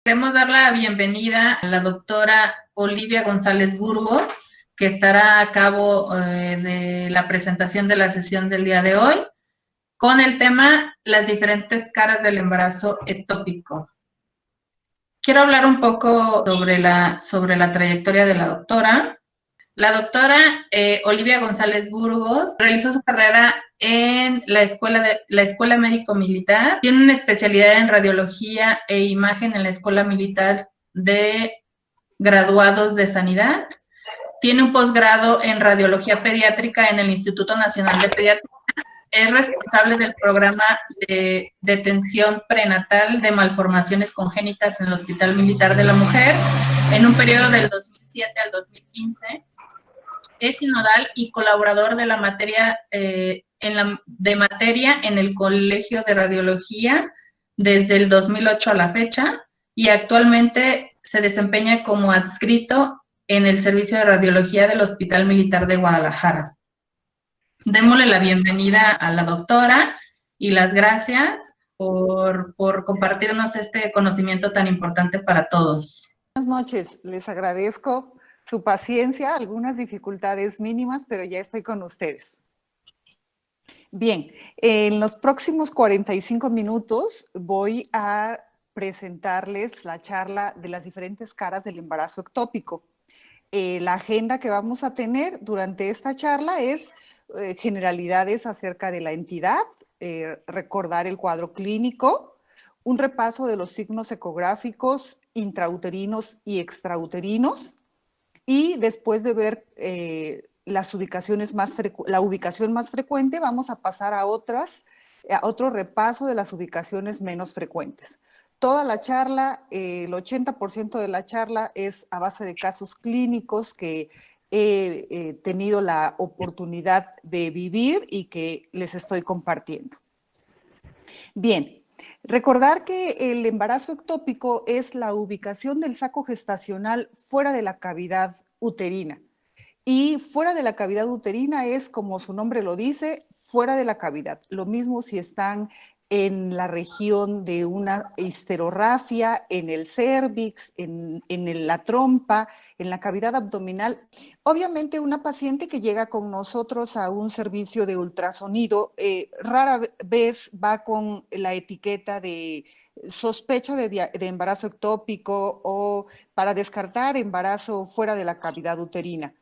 Queremos dar la bienvenida a la doctora Olivia González Burgos, que estará a cabo de la presentación de la sesión del día de hoy, con el tema las diferentes caras del embarazo ectópico. Quiero hablar un poco sobre la trayectoria de la doctora. La doctora Olivia González Burgos realizó su carrera en la Escuela Médico Militar. Tiene una especialidad en radiología e imagen en la Escuela Militar de Graduados de Sanidad. Tiene un posgrado en radiología pediátrica en el Instituto Nacional de Pediatría. Es responsable del programa de detención prenatal de malformaciones congénitas en el Hospital Militar de la Mujer en un periodo del 2007 al 2015. Es sinodal y colaborador de la materia en el Colegio de Radiología desde el 2008 a la fecha y actualmente se desempeña como adscrito en el Servicio de Radiología del Hospital Militar de Guadalajara. Démosle la bienvenida a la doctora y las gracias por compartirnos este conocimiento tan importante para todos. Buenas noches, les agradezco su paciencia, algunas dificultades mínimas, pero ya estoy con ustedes. Bien, en los próximos 45 minutos voy a presentarles la charla de las diferentes caras del embarazo ectópico. La agenda que vamos a tener durante esta charla es generalidades acerca de la entidad, recordar el cuadro clínico, un repaso de los signos ecográficos intrauterinos y extrauterinos, y después de ver la ubicación más frecuente, vamos a pasar a otro repaso de las ubicaciones menos frecuentes. Toda la charla, el 80% de la charla es a base de casos clínicos que he tenido la oportunidad de vivir y que les estoy compartiendo. Bien, recordar que el embarazo ectópico es la ubicación del saco gestacional fuera de la cavidad uterina. Y fuera de la cavidad uterina es, como su nombre lo dice, fuera de la cavidad. Lo mismo si están en la región de una histerorrafia, en el cérvix, en la trompa, en la cavidad abdominal. Obviamente una paciente que llega con nosotros a un servicio de ultrasonido rara vez va con la etiqueta de sospecha de embarazo ectópico o para descartar embarazo fuera de la cavidad uterina.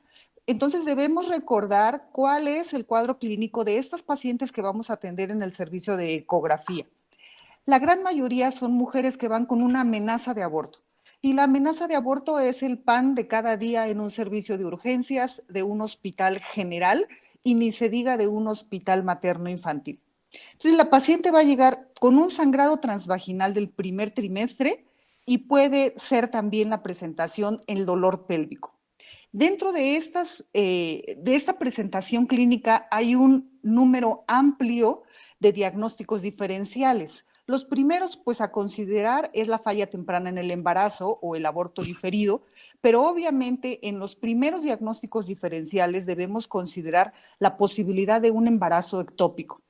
Entonces debemos recordar cuál es el cuadro clínico de estas pacientes que vamos a atender en el servicio de ecografía. La gran mayoría son mujeres que van con una amenaza de aborto. Y la amenaza de aborto es el pan de cada día en un servicio de urgencias de un hospital general y ni se diga de un hospital materno-infantil. Entonces la paciente va a llegar con un sangrado transvaginal del primer trimestre y puede ser también la presentación el dolor pélvico. Dentro de esta presentación clínica hay un número amplio de diagnósticos diferenciales. Los primeros, pues, a considerar es la falla temprana en el embarazo o el aborto diferido, pero obviamente en los primeros diagnósticos diferenciales debemos considerar la posibilidad de un embarazo ectópico.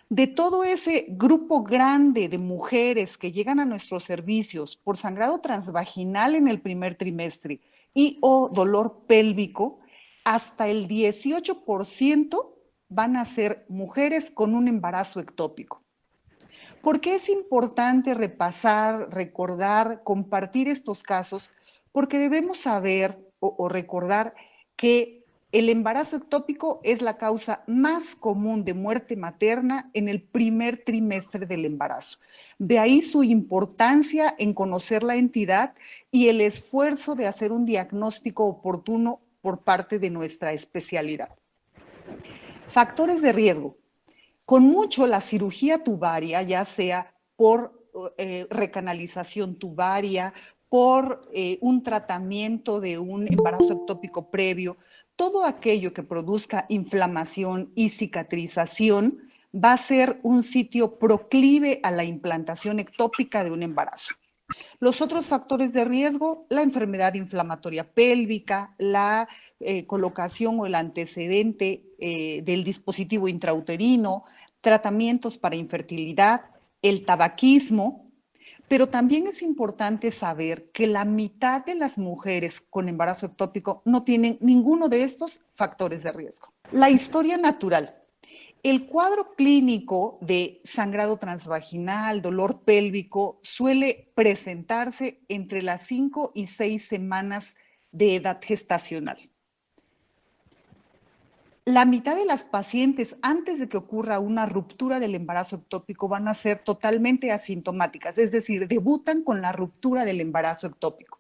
De todo ese grupo grande de mujeres que llegan a nuestros servicios por sangrado transvaginal en el primer trimestre y o dolor pélvico, hasta el 18% van a ser mujeres con un embarazo ectópico. ¿Por qué es importante repasar, recordar, compartir estos casos? Porque debemos saber o recordar que el embarazo ectópico es la causa más común de muerte materna en el primer trimestre del embarazo. De ahí su importancia en conocer la entidad y el esfuerzo de hacer un diagnóstico oportuno por parte de nuestra especialidad. Factores de riesgo. Con mucho la cirugía tubaria, ya sea por recanalización tubaria, por un tratamiento de un embarazo ectópico previo, todo aquello que produzca inflamación y cicatrización va a ser un sitio proclive a la implantación ectópica de un embarazo. Los otros factores de riesgo, la enfermedad inflamatoria pélvica, la colocación o el antecedente del dispositivo intrauterino, tratamientos para infertilidad, el tabaquismo, Pero también es importante saber que la mitad de las mujeres con embarazo ectópico no tienen ninguno de estos factores de riesgo. La historia natural. El cuadro clínico de sangrado transvaginal, dolor pélvico, suele presentarse entre las 5 y 6 semanas de edad gestacional. La mitad de las pacientes, antes de que ocurra una ruptura del embarazo ectópico, van a ser totalmente asintomáticas, es decir, debutan con la ruptura del embarazo ectópico.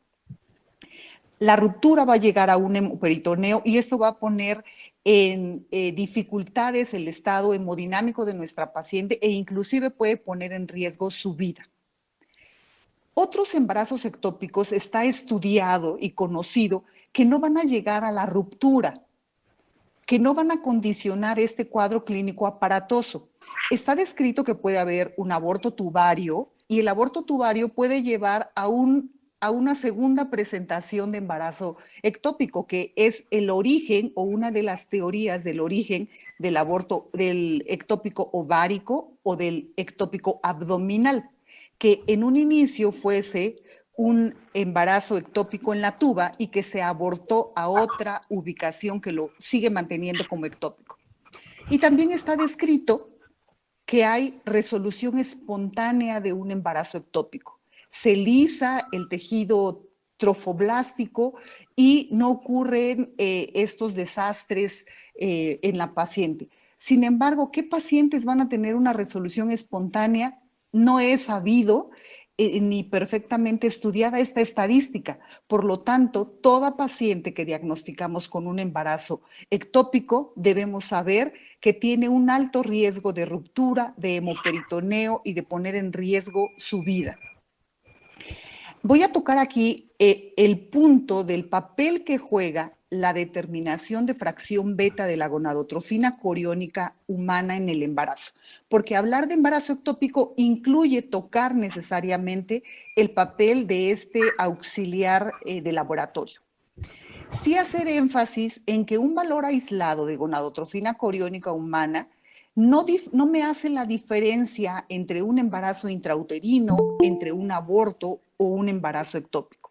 La ruptura va a llegar a un hemoperitoneo y esto va a poner en dificultades el estado hemodinámico de nuestra paciente e inclusive puede poner en riesgo su vida. Otros embarazos ectópicos está estudiado y conocido que no van a llegar a la ruptura, que no van a condicionar este cuadro clínico aparatoso. Está descrito que puede haber un aborto tubario y el aborto tubario puede llevar a una segunda presentación de embarazo ectópico, que es el origen o una de las teorías del origen del aborto del ectópico ovárico o del ectópico abdominal, que en un inicio fuese un embarazo ectópico en la tuba y que se abortó a otra ubicación que lo sigue manteniendo como ectópico. Y también está descrito que hay resolución espontánea de un embarazo ectópico. Se lisa el tejido trofoblástico y no ocurren estos desastres en la paciente. Sin embargo, ¿qué pacientes van a tener una resolución espontánea? No es sabido ni perfectamente estudiada esta estadística. Por lo tanto, toda paciente que diagnosticamos con un embarazo ectópico debemos saber que tiene un alto riesgo de ruptura, de hemoperitoneo y de poner en riesgo su vida. Voy a tocar aquí el punto del papel que juega la determinación de fracción beta de la gonadotrofina coriónica humana en el embarazo, porque hablar de embarazo ectópico incluye tocar necesariamente el papel de este auxiliar de laboratorio. Sí hacer énfasis en que un valor aislado de gonadotrofina coriónica humana no me hace la diferencia entre un embarazo intrauterino, entre un aborto o un embarazo ectópico.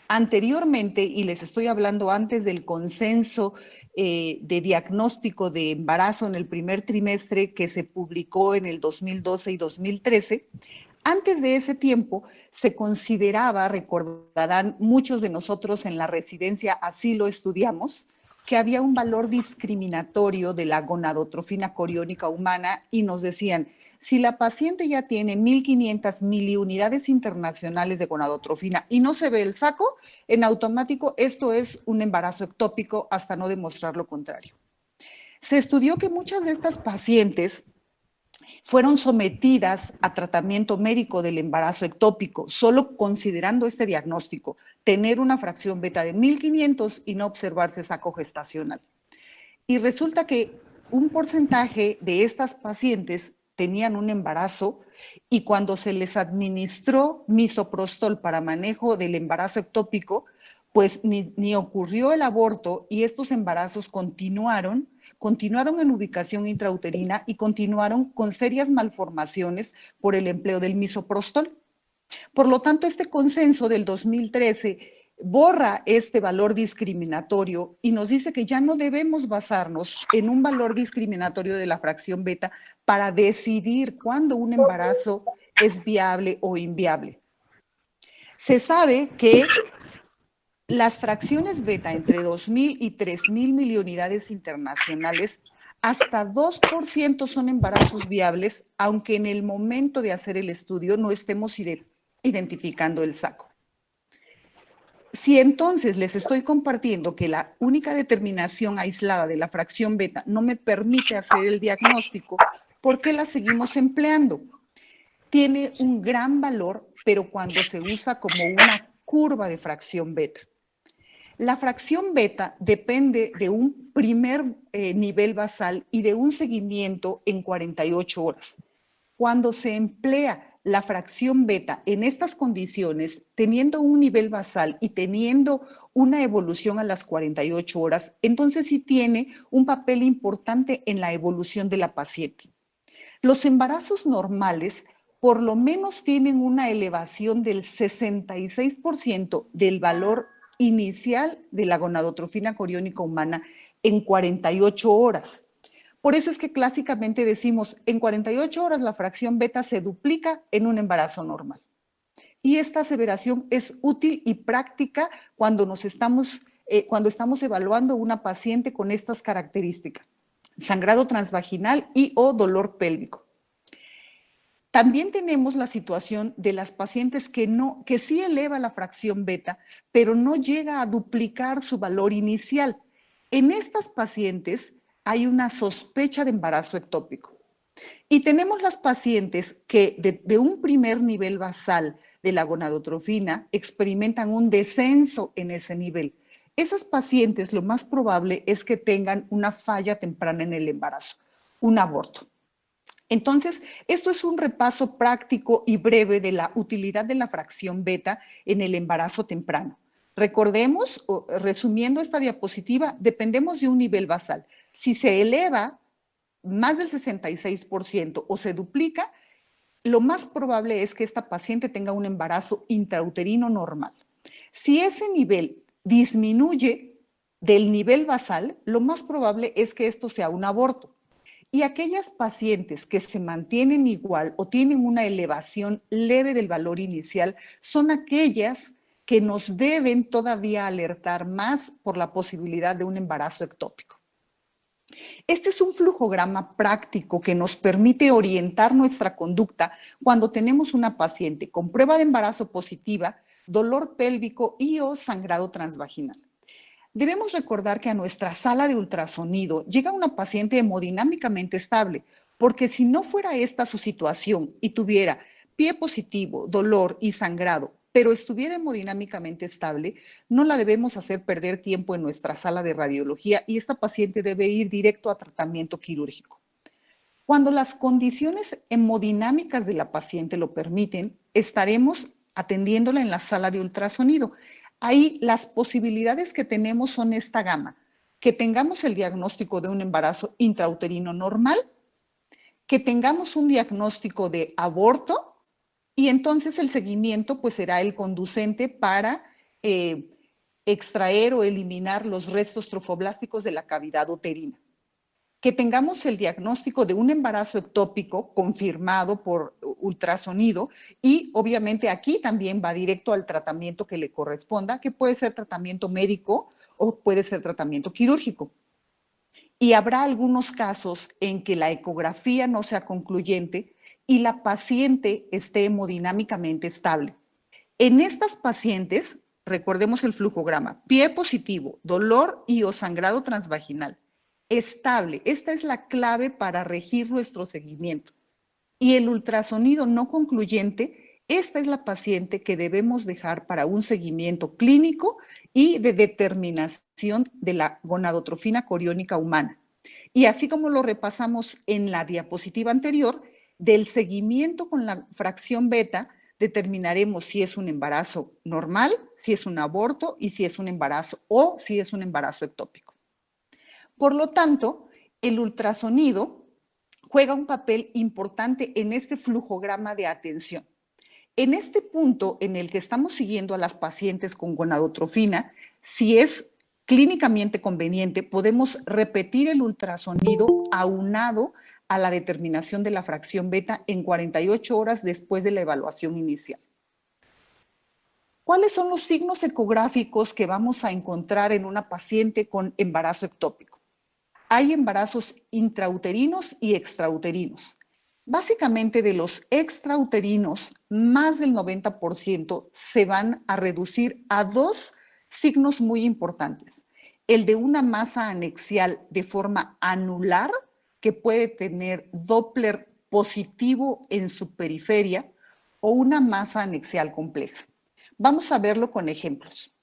Anteriormente, y les estoy hablando antes del consenso de diagnóstico de embarazo en el primer trimestre que se publicó en el 2012 y 2013, antes de ese tiempo se consideraba, recordarán muchos de nosotros en la residencia, así lo estudiamos, que había un valor discriminatorio de la gonadotrofina coriónica humana y nos decían, si la paciente ya tiene 1.500 miliunidades internacionales de gonadotrofina y no se ve el saco, en automático esto es un embarazo ectópico hasta no demostrar lo contrario. Se estudió que muchas de estas pacientes fueron sometidas a tratamiento médico del embarazo ectópico, solo considerando este diagnóstico, tener una fracción beta de 1.500 y no observarse saco gestacional. Y resulta que un porcentaje de estas pacientes tenían un embarazo y cuando se les administró misoprostol para manejo del embarazo ectópico, pues ni ocurrió el aborto y estos embarazos continuaron en ubicación intrauterina y continuaron con serias malformaciones por el empleo del misoprostol. Por lo tanto, este consenso del 2013 borra este valor discriminatorio y nos dice que ya no debemos basarnos en un valor discriminatorio de la fracción beta para decidir cuándo un embarazo es viable o inviable. Se sabe que las fracciones beta entre 2.000 y 3.000 miliunidades internacionales, hasta 2% son embarazos viables, aunque en el momento de hacer el estudio no estemos identificando el saco. Si entonces les estoy compartiendo que la única determinación aislada de la fracción beta no me permite hacer el diagnóstico, ¿por qué la seguimos empleando? Tiene un gran valor, pero cuando se usa como una curva de fracción beta. La fracción beta depende de un primer nivel basal y de un seguimiento en 48 horas. Cuando se emplea la fracción beta en estas condiciones, teniendo un nivel basal y teniendo una evolución a las 48 horas, entonces sí tiene un papel importante en la evolución de la paciente. Los embarazos normales por lo menos tienen una elevación del 66% del valor inicial de la gonadotrofina coriónica humana en 48 horas. Por eso es que clásicamente decimos, en 48 horas la fracción beta se duplica en un embarazo normal. Y esta aseveración es útil y práctica cuando estamos evaluando una paciente con estas características: sangrado transvaginal y o dolor pélvico. También tenemos la situación de las pacientes que sí eleva la fracción beta, pero no llega a duplicar su valor inicial. En estas pacientes hay una sospecha de embarazo ectópico. Y tenemos las pacientes que de un primer nivel basal de la gonadotrofina experimentan un descenso en ese nivel. Esas pacientes lo más probable es que tengan una falla temprana en el embarazo, un aborto. Entonces, esto es un repaso práctico y breve de la utilidad de la fracción beta en el embarazo temprano. Recordemos, resumiendo esta diapositiva, dependemos de un nivel basal. Si se eleva más del 66% o se duplica, lo más probable es que esta paciente tenga un embarazo intrauterino normal. Si ese nivel disminuye del nivel basal, lo más probable es que esto sea un aborto. Y aquellas pacientes que se mantienen igual o tienen una elevación leve del valor inicial son aquellas que nos deben todavía alertar más por la posibilidad de un embarazo ectópico. Este es un flujograma práctico que nos permite orientar nuestra conducta cuando tenemos una paciente con prueba de embarazo positiva, dolor pélvico y o sangrado transvaginal. Debemos recordar que a nuestra sala de ultrasonido llega una paciente hemodinámicamente estable, porque si no fuera esta su situación y tuviera pie positivo, dolor y sangrado, pero estuviera hemodinámicamente estable, no la debemos hacer perder tiempo en nuestra sala de radiología y esta paciente debe ir directo a tratamiento quirúrgico. Cuando las condiciones hemodinámicas de la paciente lo permiten, estaremos atendiéndola en la sala de ultrasonido. Ahí las posibilidades que tenemos son esta gama: que tengamos el diagnóstico de un embarazo intrauterino normal, que tengamos un diagnóstico de aborto, y entonces el seguimiento pues será el conducente para extraer o eliminar los restos trofoblásticos de la cavidad uterina. Que tengamos el diagnóstico de un embarazo ectópico confirmado por ultrasonido y obviamente aquí también va directo al tratamiento que le corresponda, que puede ser tratamiento médico o puede ser tratamiento quirúrgico. Y habrá algunos casos en que la ecografía no sea concluyente y la paciente esté hemodinámicamente estable. En estas pacientes, recordemos el flujograma: pie positivo, dolor y o sangrado transvaginal, estable. Esta es la clave para regir nuestro seguimiento. Y el ultrasonido no concluyente, esta es la paciente que debemos dejar para un seguimiento clínico y de determinación de la gonadotrofina coriónica humana. Y así como lo repasamos en la diapositiva anterior, del seguimiento con la fracción beta determinaremos si es un embarazo normal, si es un aborto y si es un embarazo o si es un embarazo ectópico. Por lo tanto, el ultrasonido juega un papel importante en este flujograma de atención. En este punto en el que estamos siguiendo a las pacientes con gonadotrofina, si es clínicamente conveniente, podemos repetir el ultrasonido aunado a la determinación de la fracción beta en 48 horas después de la evaluación inicial. ¿Cuáles son los signos ecográficos que vamos a encontrar en una paciente con embarazo ectópico? Hay embarazos intrauterinos y extrauterinos. Básicamente de los extrauterinos, más del 90% se van a reducir a dos signos muy importantes: el de una masa anexial de forma anular, que puede tener Doppler positivo en su periferia, o una masa anexial compleja. Vamos a verlo con ejemplos.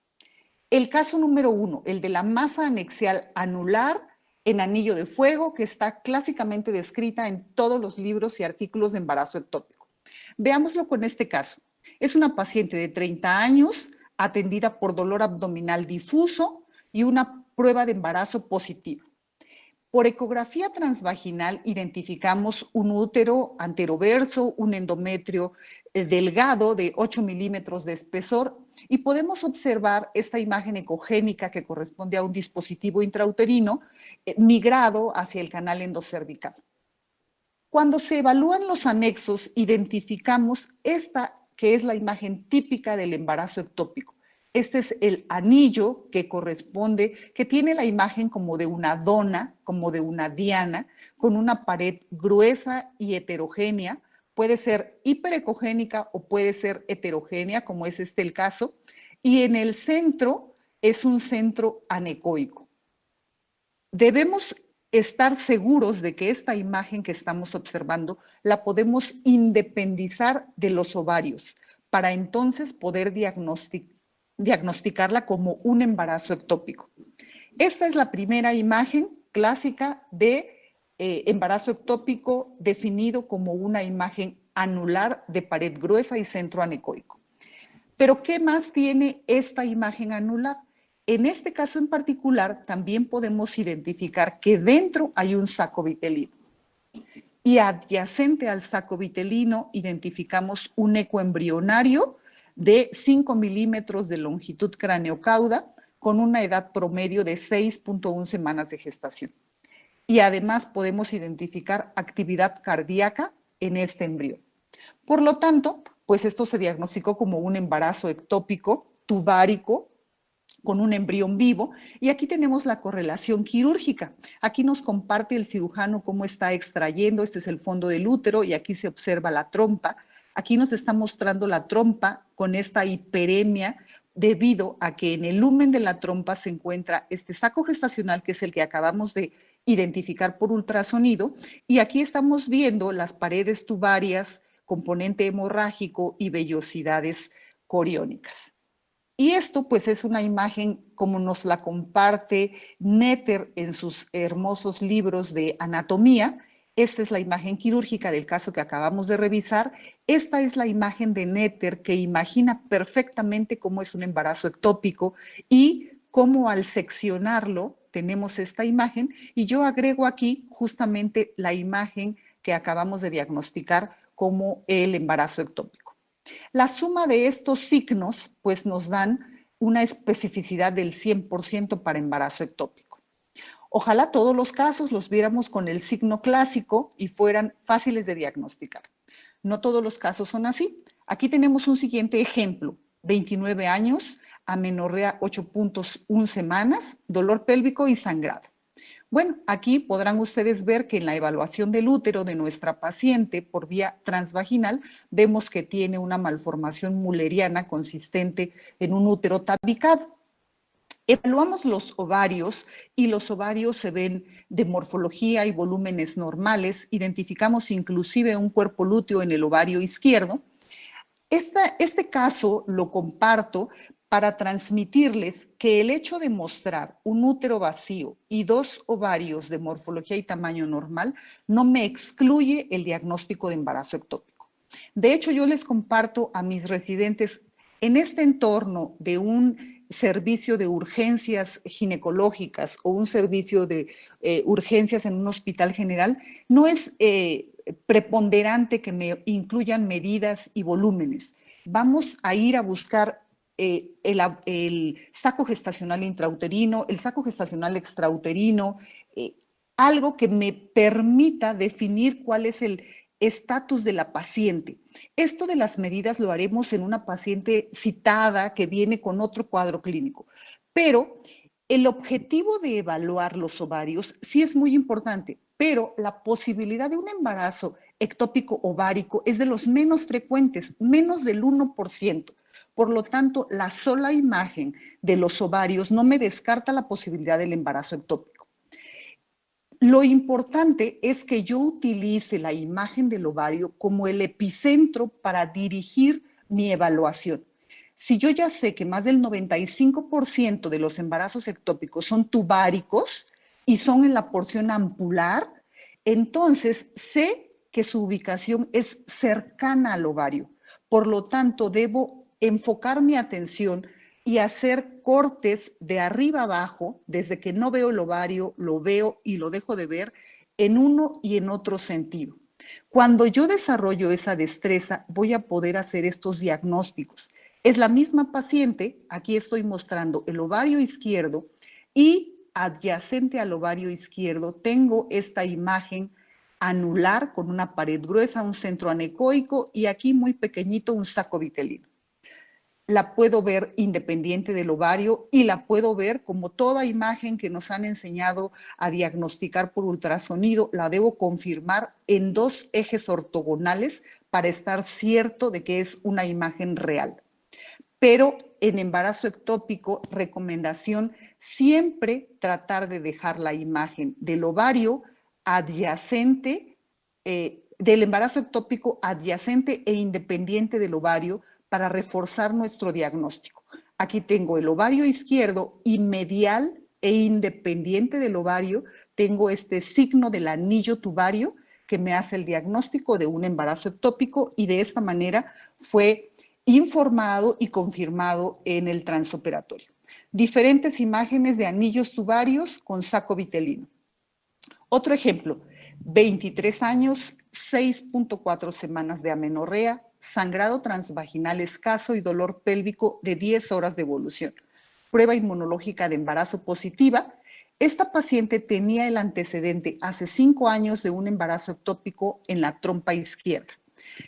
El caso número 1, el de la masa anexial anular en anillo de fuego, que está clásicamente descrita en todos los libros y artículos de embarazo ectópico. Veámoslo con este caso. Es una paciente de 30 años, atendida por dolor abdominal difuso y una prueba de embarazo positiva. Por ecografía transvaginal identificamos un útero anteroverso, un endometrio delgado de 8 milímetros de espesor y podemos observar esta imagen ecogénica que corresponde a un dispositivo intrauterino migrado hacia el canal endocervical. Cuando se evalúan los anexos, identificamos esta que es la imagen típica del embarazo ectópico. Este es el anillo que corresponde, que tiene la imagen como de una dona, como de una diana, con una pared gruesa y heterogénea. Puede ser hiperecogénica o puede ser heterogénea, como es este el caso. Y en el centro es un centro anecoico. Debemos estar seguros de que esta imagen que estamos observando la podemos independizar de los ovarios para entonces poder diagnosticarla como un embarazo ectópico. Esta es la primera imagen clásica de embarazo ectópico definido como una imagen anular de pared gruesa y centro anecoico. Pero ¿qué más tiene esta imagen anular? En este caso en particular también podemos identificar que dentro hay un saco vitelino. Y adyacente al saco vitelino identificamos un ecoembrionario de 5 milímetros de longitud craneocauda con una edad promedio de 6.1 semanas de gestación. Y además podemos identificar actividad cardíaca en este embrión. Por lo tanto, pues esto se diagnosticó como un embarazo ectópico tubárico con un embrión vivo, y aquí tenemos la correlación quirúrgica. Aquí nos comparte el cirujano cómo está extrayendo, este es el fondo del útero y aquí se observa la trompa. Aquí nos está mostrando la trompa con esta hiperemia debido a que en el lumen de la trompa se encuentra este saco gestacional que es el que acabamos de identificar por ultrasonido, y aquí estamos viendo las paredes tubarias, componente hemorrágico y vellosidades coriónicas. Y esto pues es una imagen como nos la comparte Netter en sus hermosos libros de anatomía. Esta es la imagen quirúrgica del caso que acabamos de revisar. Esta es la imagen de Netter que imagina perfectamente cómo es un embarazo ectópico y cómo al seccionarlo tenemos esta imagen. Y yo agrego aquí justamente la imagen que acabamos de diagnosticar como el embarazo ectópico. La suma de estos signos pues nos dan una especificidad del 100% para embarazo ectópico. Ojalá todos los casos los viéramos con el signo clásico y fueran fáciles de diagnosticar. No todos los casos son así. Aquí tenemos un siguiente ejemplo. 29 años, amenorrea 8.1 semanas, dolor pélvico y sangrado. Bueno, aquí podrán ustedes ver que en la evaluación del útero de nuestra paciente por vía transvaginal vemos que tiene una malformación mulleriana consistente en un útero tabicado. Evaluamos los ovarios y los ovarios se ven de morfología y volúmenes normales. Identificamos inclusive un cuerpo lúteo en el ovario izquierdo. Este caso lo comparto para transmitirles que el hecho de mostrar un útero vacío y 2 ovarios de morfología y tamaño normal no me excluye el diagnóstico de embarazo ectópico. De hecho, yo les comparto a mis residentes en este entorno de un servicio de urgencias ginecológicas o un servicio de urgencias en un hospital general, no es preponderante que me incluyan medidas y volúmenes. Vamos a ir a buscar el saco gestacional intrauterino, el saco gestacional extrauterino, algo que me permita definir cuál es el estatus de la paciente. Esto de las medidas lo haremos en una paciente citada que viene con otro cuadro clínico, pero el objetivo de evaluar los ovarios sí es muy importante, pero la posibilidad de un embarazo ectópico ovárico es de los menos frecuentes, menos del 1%. Por lo tanto, la sola imagen de los ovarios no me descarta la posibilidad del embarazo ectópico. Lo importante es que yo utilice la imagen del ovario como el epicentro para dirigir mi evaluación. Si yo ya sé que más del 95% de los embarazos ectópicos son tubáricos y son en la porción ampular, entonces sé que su ubicación es cercana al ovario. Por lo tanto, debo enfocar mi atención y hacer cortes de arriba abajo, desde que no veo el ovario, lo veo y lo dejo de ver en uno y en otro sentido. Cuando yo desarrollo esa destreza, voy a poder hacer estos diagnósticos. Es la misma paciente, aquí estoy mostrando el ovario izquierdo y adyacente al ovario izquierdo tengo esta imagen anular con una pared gruesa, un centro anecoico y aquí muy pequeñito un saco vitelino. La puedo ver independiente del ovario y la puedo ver como toda imagen que nos han enseñado a diagnosticar por ultrasonido, la debo confirmar en dos ejes ortogonales para estar cierto de que es una imagen real. Pero en embarazo ectópico, recomendación siempre tratar de dejar la imagen del ovario adyacente, del embarazo ectópico adyacente e independiente del ovario para reforzar nuestro diagnóstico. Aquí tengo el ovario izquierdo y medial e independiente del ovario, tengo este signo del anillo tubario que me hace el diagnóstico de un embarazo ectópico y de esta manera fue informado y confirmado en el transoperatorio. Diferentes imágenes de anillos tubarios con saco vitelino. Otro ejemplo, 23 años, 6.4 semanas de amenorrea, sangrado transvaginal escaso y dolor pélvico de 10 horas de evolución. Prueba inmunológica de embarazo positiva. Esta paciente tenía el antecedente hace 5 años de un embarazo ectópico en la trompa izquierda.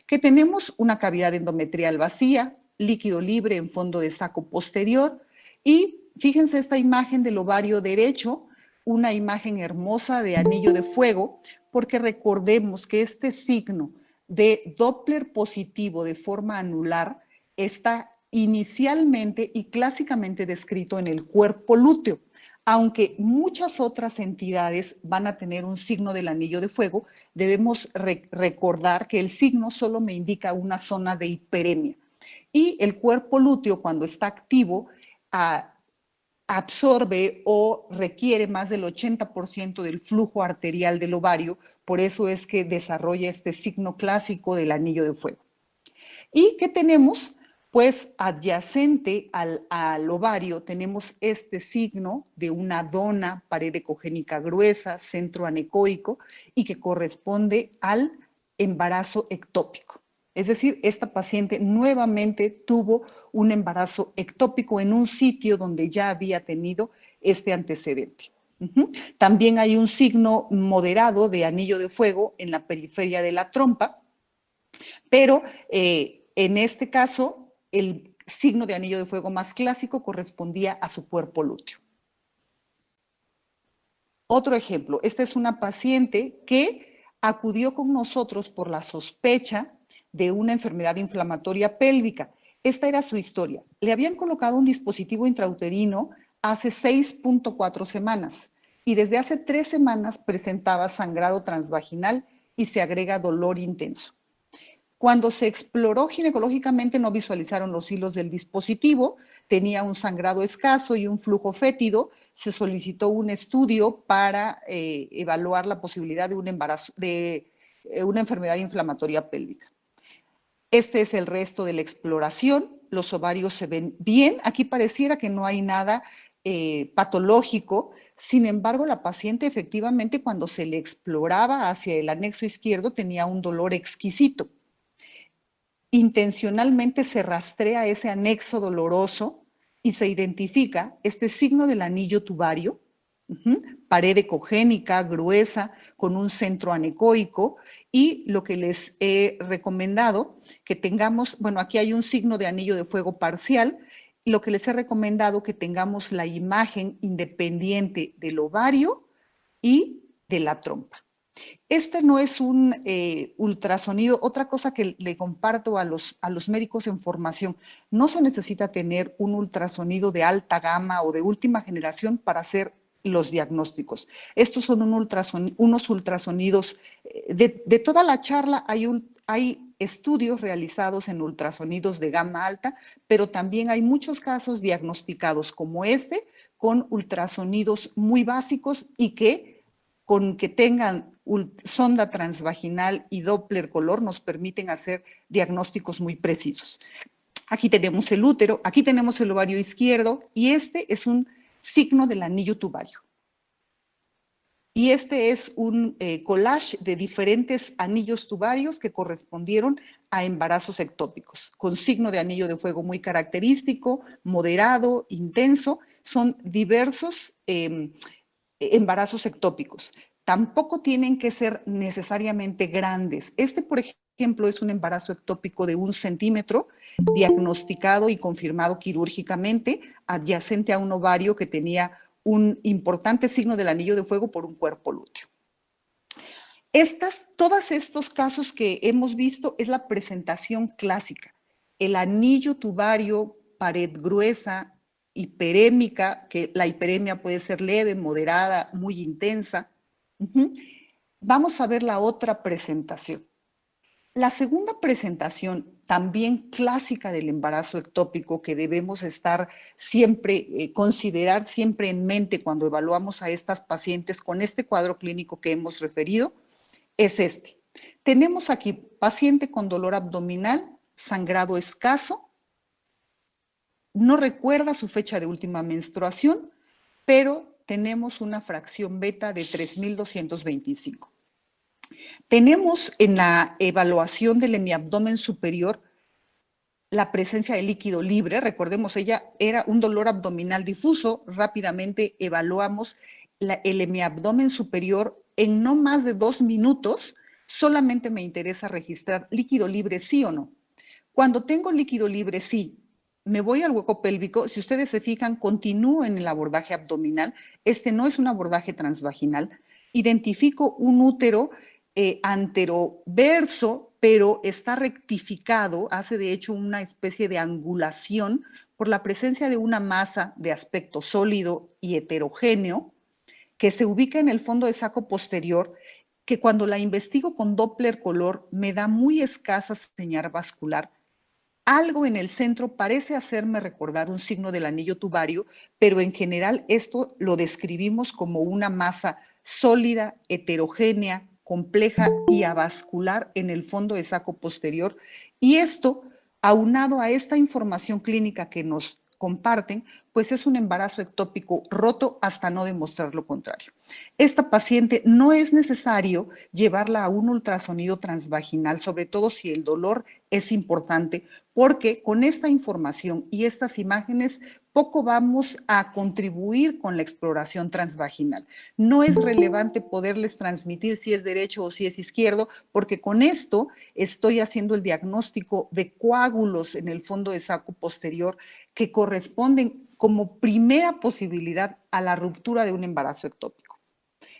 Que tenemos una cavidad endometrial vacía, líquido libre en fondo de saco posterior y fíjense esta imagen del ovario derecho, una imagen hermosa de anillo de fuego, porque recordemos que este signo de Doppler positivo de forma anular está inicialmente y clásicamente descrito en el cuerpo lúteo, aunque muchas otras entidades van a tener un signo del anillo de fuego, debemos recordar que el signo solo me indica una zona de hiperemia. Y el cuerpo lúteo, cuando está activo, absorbe o requiere más del 80% del flujo arterial del ovario, por eso es que desarrolla este signo clásico del anillo de fuego. ¿Y qué tenemos? Pues adyacente al ovario tenemos este signo de una dona, pared ecogénica gruesa, centro anecoico y que corresponde al embarazo ectópico. Es decir, esta paciente nuevamente tuvo un embarazo ectópico en un sitio donde ya había tenido este antecedente. También hay un signo moderado de anillo de fuego en la periferia de la trompa, pero en este caso el signo de anillo de fuego más clásico correspondía a su cuerpo lúteo. Otro ejemplo, esta es una paciente que acudió con nosotros por la sospecha de una enfermedad inflamatoria pélvica. Esta era su historia. Le habían colocado un dispositivo intrauterino hace 6.4 semanas y desde hace 3 semanas presentaba sangrado transvaginal y se agrega dolor intenso. Cuando se exploró ginecológicamente no visualizaron los hilos del dispositivo, tenía un sangrado escaso y un flujo fétido, se solicitó un estudio para evaluar la posibilidad de un embarazo, de una enfermedad inflamatoria pélvica. Este es el resto de la exploración, los ovarios se ven bien, aquí pareciera que no hay nada patológico, sin embargo la paciente efectivamente cuando se le exploraba hacia el anexo izquierdo tenía un dolor exquisito. Intencionalmente se rastrea ese anexo doloroso y se identifica este signo del anillo tubario, pared ecogénica, gruesa, con un centro anecoico, y lo que les he recomendado que tengamos, bueno, aquí hay un signo de anillo de fuego parcial, lo que les he recomendado que tengamos la imagen independiente del ovario y de la trompa. Este no es un ultrasonido. Otra cosa que le comparto a los médicos en formación, no se necesita tener un ultrasonido de alta gama o de última generación para hacer los diagnósticos. Estos son unos ultrasonidos. De toda la charla hay estudios realizados en ultrasonidos de gama alta, pero también hay muchos casos diagnosticados como este, con ultrasonidos muy básicos y que con que tengan sonda transvaginal y Doppler color nos permiten hacer diagnósticos muy precisos. Aquí tenemos el útero, aquí tenemos el ovario izquierdo y este es un signo del anillo tubario. Y este es un collage de diferentes anillos tubarios que correspondieron a embarazos ectópicos, con signo de anillo de fuego muy característico, moderado, intenso. Son diversos embarazos ectópicos. Tampoco tienen que ser necesariamente grandes. Este, por ejemplo, es un embarazo ectópico de 1 centímetro, diagnosticado y confirmado quirúrgicamente, adyacente a un ovario que tenía un importante signo del anillo de fuego por un cuerpo lúteo. Todos estos casos que hemos visto es la presentación clásica. El anillo tubario, pared gruesa, hiperémica, que la hiperemia puede ser leve, moderada, muy intensa. Vamos a ver la otra presentación. La segunda presentación, también clásica del embarazo ectópico, que debemos estar siempre, considerar siempre en mente cuando evaluamos a estas pacientes con este cuadro clínico que hemos referido, es este. Tenemos aquí paciente con dolor abdominal, sangrado escaso, no recuerda su fecha de última menstruación, pero tenemos una fracción beta de 3.225. Tenemos en la evaluación del hemiabdomen superior la presencia de líquido libre. Recordemos, ella era un dolor abdominal difuso. Rápidamente evaluamos el hemiabdomen superior en no más de 2 minutos. Solamente me interesa registrar líquido libre, sí o no. Cuando tengo líquido libre, sí, me voy al hueco pélvico. Si ustedes se fijan, continúo en el abordaje abdominal. Este no es un abordaje transvaginal. Identifico un útero anteroverso, pero está rectificado, hace de hecho una especie de angulación por la presencia de una masa de aspecto sólido y heterogéneo que se ubica en el fondo de saco posterior, que cuando la investigo con Doppler color me da muy escasa señal vascular. Algo en el centro parece hacerme recordar un signo del anillo tubario, pero en general esto lo describimos como una masa sólida, heterogénea, compleja y avascular en el fondo de saco posterior. Y esto, aunado a esta información clínica que nos comparten, pues es un embarazo ectópico roto hasta no demostrar lo contrario. Esta paciente no es necesario llevarla a un ultrasonido transvaginal, sobre todo si el dolor es importante, porque con esta información y estas imágenes poco vamos a contribuir con la exploración transvaginal. No es relevante poderles transmitir si es derecho o si es izquierdo, porque con esto estoy haciendo el diagnóstico de coágulos en el fondo de saco posterior que corresponden como primera posibilidad a la ruptura de un embarazo ectópico.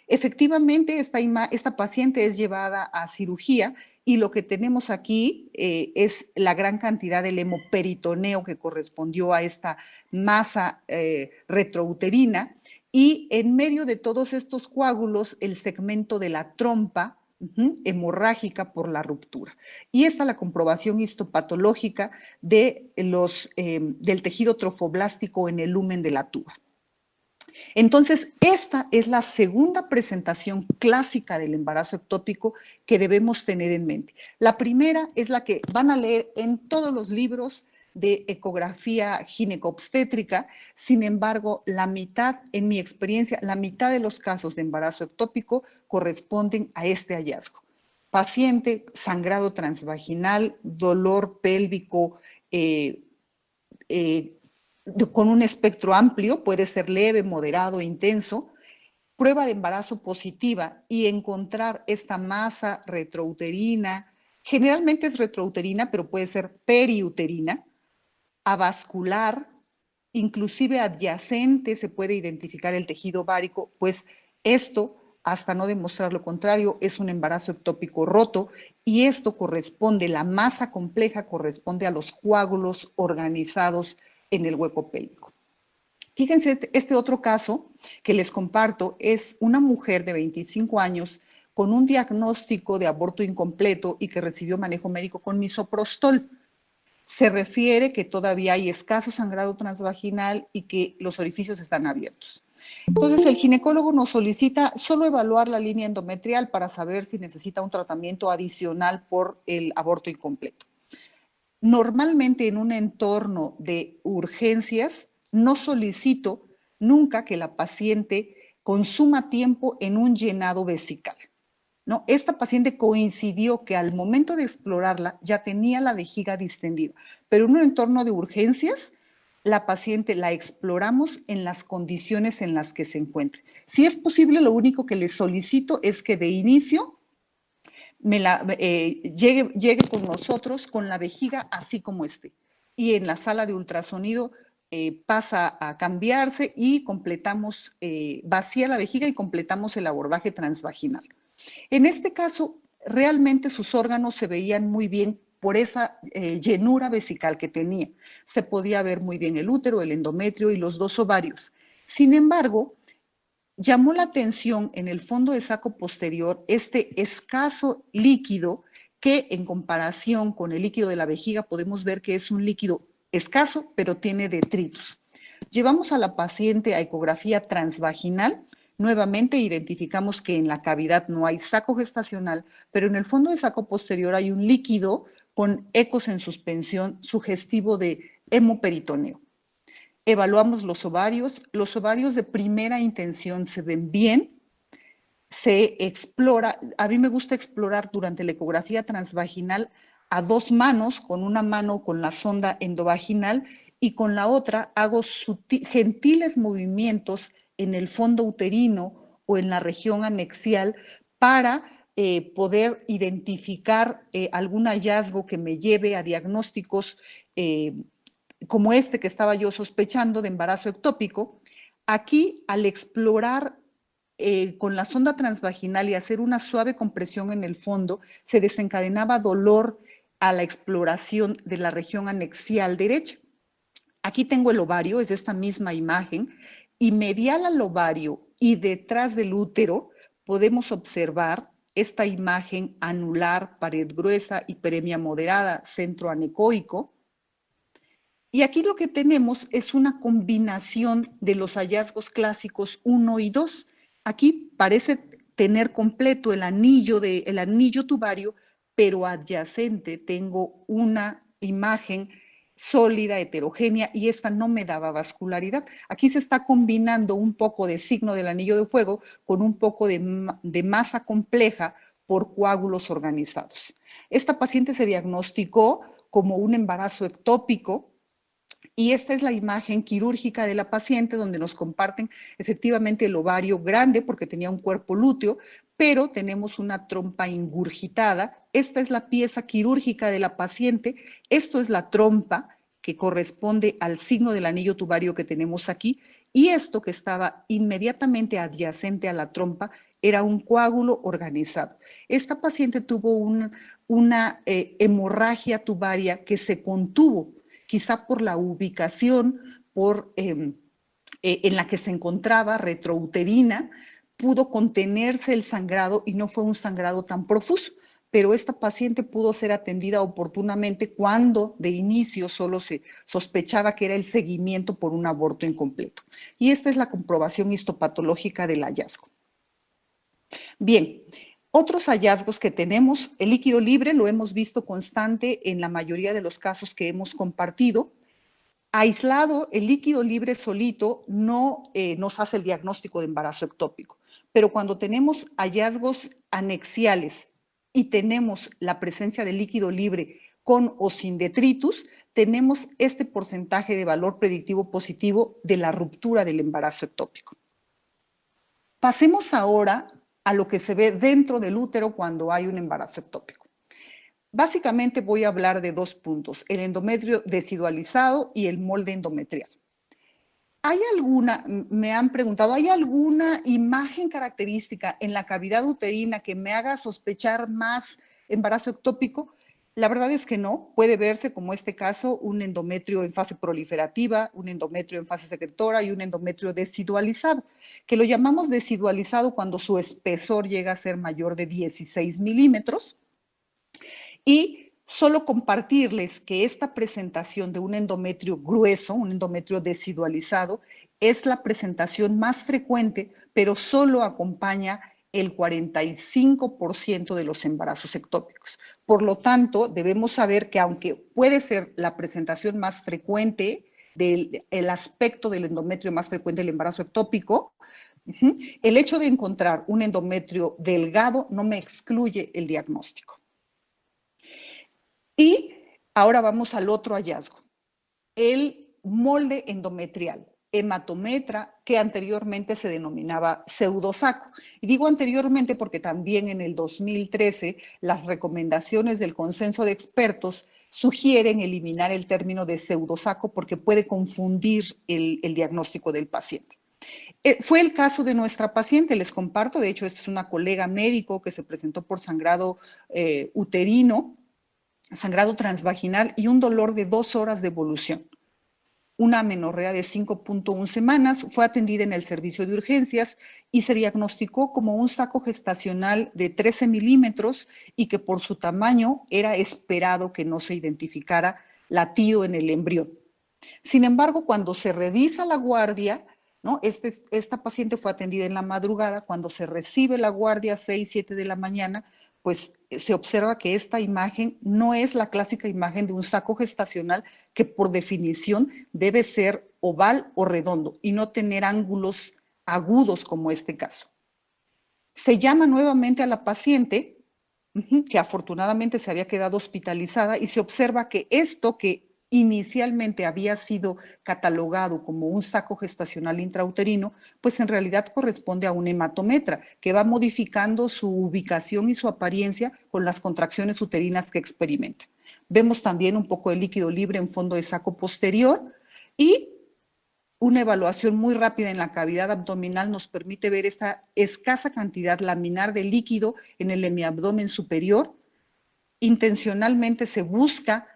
Efectivamente, esta paciente es llevada a cirugía y lo que tenemos aquí es la gran cantidad del hemoperitoneo que correspondió a esta masa retrouterina y en medio de todos estos coágulos el segmento de la trompa hemorrágica por la ruptura. Y esta es la comprobación histopatológica del tejido trofoblástico en el lumen de la tuba. Entonces, esta es la segunda presentación clásica del embarazo ectópico que debemos tener en mente. La primera es la que van a leer en todos los libros de ecografía gineco-obstétrica. Sin embargo, la mitad, en mi experiencia, la mitad de los casos de embarazo ectópico corresponden a este hallazgo. Paciente, sangrado transvaginal, dolor pélvico, con un espectro amplio, puede ser leve, moderado, intenso, prueba de embarazo positiva y encontrar esta masa retrouterina, generalmente es retrouterina, pero puede ser periuterina, avascular, inclusive adyacente se puede identificar el tejido ovárico, pues esto, hasta no demostrar lo contrario, es un embarazo ectópico roto y esto corresponde, la masa compleja corresponde a los coágulos organizados en el hueco pélvico. Fíjense, este otro caso que les comparto es una mujer de 25 años con un diagnóstico de aborto incompleto y que recibió manejo médico con misoprostol. Se refiere que todavía hay escaso sangrado transvaginal y que los orificios están abiertos. Entonces, el ginecólogo nos solicita solo evaluar la línea endometrial para saber si necesita un tratamiento adicional por el aborto incompleto. Normalmente en un entorno de urgencias no solicito nunca que la paciente consuma tiempo en un llenado vesical, ¿no? Esta paciente coincidió que al momento de explorarla ya tenía la vejiga distendida, pero en un entorno de urgencias la paciente la exploramos en las condiciones en las que se encuentre. Si es posible, lo único que le solicito es que de inicio llegue con nosotros con la vejiga así como esté. Y en la sala de ultrasonido pasa a cambiarse y completamos, vacía la vejiga y completamos el abordaje transvaginal. En este caso, realmente sus órganos se veían muy bien por esa llenura vesical que tenía. Se podía ver muy bien el útero, el endometrio y los 2 ovarios. Sin embargo, llamó la atención en el fondo de saco posterior este escaso líquido que en comparación con el líquido de la vejiga podemos ver que es un líquido escaso, pero tiene detritus. Llevamos a la paciente a ecografía transvaginal. Nuevamente identificamos que en la cavidad no hay saco gestacional, pero en el fondo de saco posterior hay un líquido con ecos en suspensión sugestivo de hemoperitoneo. Evaluamos los ovarios de primera intención se ven bien, se explora, a mí me gusta explorar durante la ecografía transvaginal a 2 manos, con una mano con la sonda endovaginal y con la otra hago gentiles movimientos en el fondo uterino o en la región anexial para poder identificar algún hallazgo que me lleve a diagnósticos como este que estaba yo sospechando de embarazo ectópico. Aquí, al explorar con la sonda transvaginal y hacer una suave compresión en el fondo, se desencadenaba dolor a la exploración de la región anexial derecha. Aquí tengo el ovario, es esta misma imagen, y medial al ovario y detrás del útero podemos observar esta imagen anular, pared gruesa, hiperemia moderada, centro anecoico. Y aquí lo que tenemos es una combinación de los hallazgos clásicos 1 y 2. Aquí parece tener completo el anillo tubario, pero adyacente tengo una imagen sólida, heterogénea, y esta no me daba vascularidad. Aquí se está combinando un poco de signo del anillo de fuego con un poco de masa compleja por coágulos organizados. Esta paciente se diagnosticó como un embarazo ectópico, y esta es la imagen quirúrgica de la paciente donde nos comparten efectivamente el ovario grande porque tenía un cuerpo lúteo, pero tenemos una trompa ingurgitada. Esta es la pieza quirúrgica de la paciente. Esto es la trompa que corresponde al signo del anillo tubario que tenemos aquí, y esto que estaba inmediatamente adyacente a la trompa era un coágulo organizado. Esta paciente tuvo una hemorragia tubaria que se contuvo, quizá por la ubicación en la que se encontraba retrouterina, pudo contenerse el sangrado y no fue un sangrado tan profuso, pero esta paciente pudo ser atendida oportunamente cuando de inicio solo se sospechaba que era el seguimiento por un aborto incompleto. Y esta es la comprobación histopatológica del hallazgo. Bien, otros hallazgos que tenemos, el líquido libre lo hemos visto constante en la mayoría de los casos que hemos compartido. Aislado, el líquido libre solito no nos hace el diagnóstico de embarazo ectópico, pero cuando tenemos hallazgos anexiales y tenemos la presencia de líquido libre con o sin detritus, tenemos este porcentaje de valor predictivo positivo de la ruptura del embarazo ectópico. Pasemos ahora a lo que se ve dentro del útero cuando hay un embarazo ectópico. Básicamente voy a hablar de 2 puntos, el endometrio desidualizado y el molde endometrial. Me han preguntado, ¿hay alguna imagen característica en la cavidad uterina que me haga sospechar más embarazo ectópico? La verdad es que no, puede verse como este caso un endometrio en fase proliferativa, un endometrio en fase secretora y un endometrio desidualizado, que lo llamamos desidualizado cuando su espesor llega a ser mayor de 16 milímetros. Y solo compartirles que esta presentación de un endometrio grueso, un endometrio desidualizado, es la presentación más frecuente, pero solo acompaña el 45% de los embarazos ectópicos. Por lo tanto, debemos saber que aunque puede ser la presentación más frecuente, el aspecto del endometrio más frecuente del embarazo ectópico, el hecho de encontrar un endometrio delgado no me excluye el diagnóstico. Y ahora vamos al otro hallazgo, el molde endometrial, hematometra, que anteriormente se denominaba pseudosaco. Y digo anteriormente porque también en el 2013 las recomendaciones del consenso de expertos sugieren eliminar el término de pseudosaco porque puede confundir el diagnóstico del paciente. Fue el caso de nuestra paciente, les comparto, de hecho, esta es una colega médico que se presentó por sangrado uterino, sangrado transvaginal y un dolor de 2 horas de evolución. Una amenorrea de 5.1 semanas, fue atendida en el servicio de urgencias y se diagnosticó como un saco gestacional de 13 milímetros y que por su tamaño era esperado que no se identificara latido en el embrión. Sin embargo, cuando se revisa la guardia, ¿no? Esta paciente fue atendida en la madrugada, cuando se recibe la guardia a 6, 7 de la mañana, pues se observa que esta imagen no es la clásica imagen de un saco gestacional que por definición debe ser oval o redondo y no tener ángulos agudos como este caso. Se llama nuevamente a la paciente, que afortunadamente se había quedado hospitalizada, y se observa que esto que inicialmente había sido catalogado como un saco gestacional intrauterino, pues en realidad corresponde a un hematometra que va modificando su ubicación y su apariencia con las contracciones uterinas que experimenta. Vemos también un poco de líquido libre en fondo de saco posterior y una evaluación muy rápida en la cavidad abdominal nos permite ver esta escasa cantidad laminar de líquido en el hemiabdomen superior. Intencionalmente se busca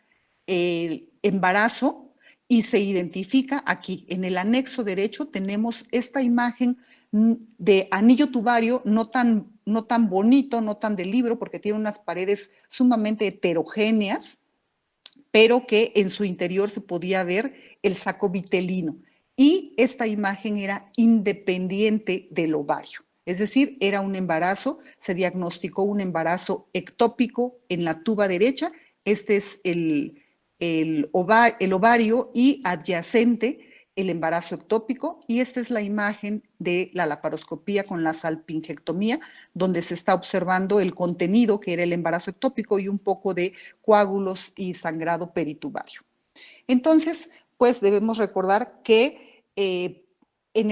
el embarazo y se identifica aquí. En el anexo derecho tenemos esta imagen de anillo tubario, no tan bonito, no tan de libro, porque tiene unas paredes sumamente heterogéneas, pero que en su interior se podía ver el saco vitelino. Y esta imagen era independiente del ovario. Es decir, era un embarazo, se diagnosticó un embarazo ectópico en la tuba derecha. Este es el ovario y adyacente el embarazo ectópico, y esta es la imagen de la laparoscopía con la salpingectomía, donde se está observando el contenido que era el embarazo ectópico y un poco de coágulos y sangrado peritubario. Entonces, pues debemos recordar que en